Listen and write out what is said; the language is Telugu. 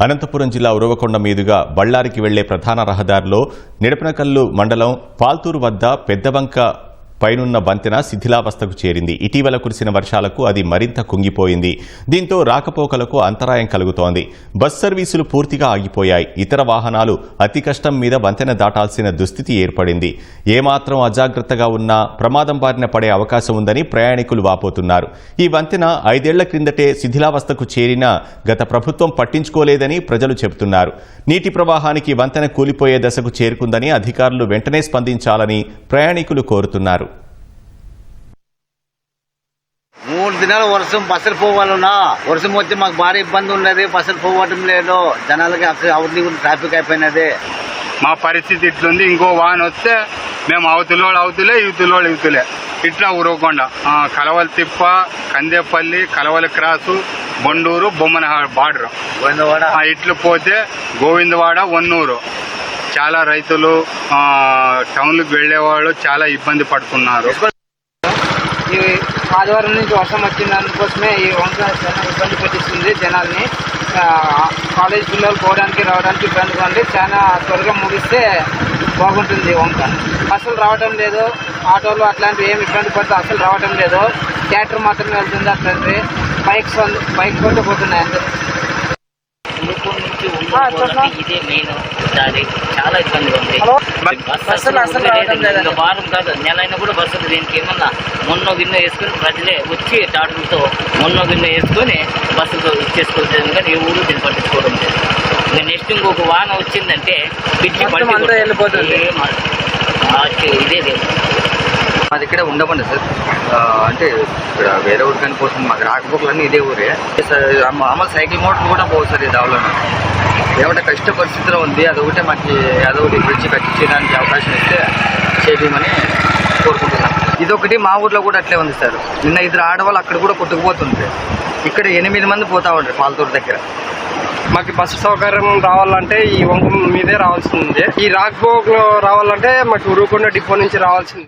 అనంతపురం జిల్లా ఉరవకొండ మీదుగా బళ్ళారికి వెళ్లే ప్రధాన రహదారిలో నిడపనకల్లు మండలం పాల్తూరు వద్ద పెద్దవంక పైనున్న వంతెన శిథిలావస్థకు చేరింది. ఇటీవల కురిసిన వర్షాలకు అది మరింత కుంగిపోయింది. దీంతో రాకపోకలకు అంతరాయం కలుగుతోంది. బస్ సర్వీసులు పూర్తిగా ఆగిపోయాయి. ఇతర వాహనాలు అతి కష్టం మీద వంతెన దాటాల్సిన దుస్థితి ఏర్పడింది. ఏమాత్రం అజాగ్రత్తగా ఉన్నా ప్రమాదం బారిన పడే అవకాశం ఉందని ప్రయాణికులు వాపోతున్నారు. ఈ వంతెన 5 ఏళ్ల క్రిందటే శిథిలావస్థకు చేరినా గత ప్రభుత్వం పట్టించుకోలేదని ప్రజలు చెబుతున్నారు. నీటి ప్రవాహానికి వంతెన కూలిపోయే దశకు చేరుకుందని అధికారులు వెంటనే స్పందించాలని ప్రయాణికులు కోరుతున్నారు. 3 దినాల వర్షం బస్సులు పోవాలన్నా వర్షం వచ్చి మాకు భారీ ఇబ్బంది ఉన్నది. బస్సులు పోవటం లేదు. జనాలకి అవన్నీ ట్రాఫిక్ అయిపోయినది. మా పరిస్థితి ఇట్లుంది. ఇంకో వాహనం వస్తే మేము అవతలోళ్ళు అవతులే ఇవతలోళ్ళు ఇవతులే ఇట్లా ఉరవకొండ కలవల తిప్ప కందేపల్లి కలవల క్రాసు బొండూరు బొమ్మనహాడ బార్డర్ గోవిందవాడ ఇట్లు పోతే గోవిందవాడ వన్నూరు చాలా రైతులు టౌన్లకు వెళ్లేవాళ్ళు చాలా ఇబ్బంది పడుతున్నారు. ఈ ఆదివారం నుంచి వర్షం వచ్చిన దానికోసమే ఈ వంక చాలా ఇబ్బంది పెట్టిస్తుంది జనాల్ని. కాలేజ్ పిల్లలు పోవడానికి రావడానికి ఇబ్బందిగా ఉంది. చాలా త్వరగా ముగిస్తే బాగుంటుంది వంక. అసలు రావటం లేదు. ఆటోలు అట్లాంటివి ఏమి ఇబ్బంది పడితే అసలు రావటం లేదు. ట్రాక్టర్ మాత్రమే వెళ్తుంది. అట్లాంటివి బైక్ కొంటూ పోతున్నాయి అందరూ. ఇదే మెయిన్ దారి చాలా ఇబ్బందిగా ఉంది. వారం కాదు నెల అయినా కూడా బస్సు దీనికి ఏమన్నా మొన్న గిన్నె వేసుకుని ప్రజలే వచ్చి టాటర్లతో మొన్న గిన్నె వేసుకొని బస్సుతో ఇచ్చేసుకుంటుంది. కానీ ఏ ఊరు దీన్ని పట్టించుకోవడం లేదు. ఇంకా నెక్స్ట్ ఇంకొక వాహనం వచ్చిందంటే పిచ్చి పట్టి వెళ్ళిపోతుంది. ఇదే లేదు. మాది ఇక్కడ ఉండమండి సార్. అంటే ఇక్కడ వేరే ఊరికని పోతుంది. మాకు రాకపోకలన్నీ ఇదే ఊరే. మామూలు సైకిల్ మోటార్లు కూడా పోవు సార్ ఈ దావలో. ఏమంటే కష్ట పరిస్థితిలో ఉంది. అదొకటే మాకు అదొకటి బ్రిడ్జ్ కట్టించడానికి అవకాశం ఇస్తే చేయమని కోరుకుంటున్నాం. ఇదొకటి మా ఊర్లో కూడా అట్లే ఉంది సార్. నిన్న 2 ఆడవాళ్ళు అక్కడ కూడా కొట్టుకుపోతుంది. ఇక్కడ 8 మంది పోతా ఉంటారు పాల్తూరు దగ్గర. మాకు బస్సు సౌకర్యం రావాలంటే ఈ వంక మీదే రావాల్సింది. ఈ రాకపోకలో రావాలంటే మాకు ఉరవకొండ డిపో నుంచి రావాల్సింది.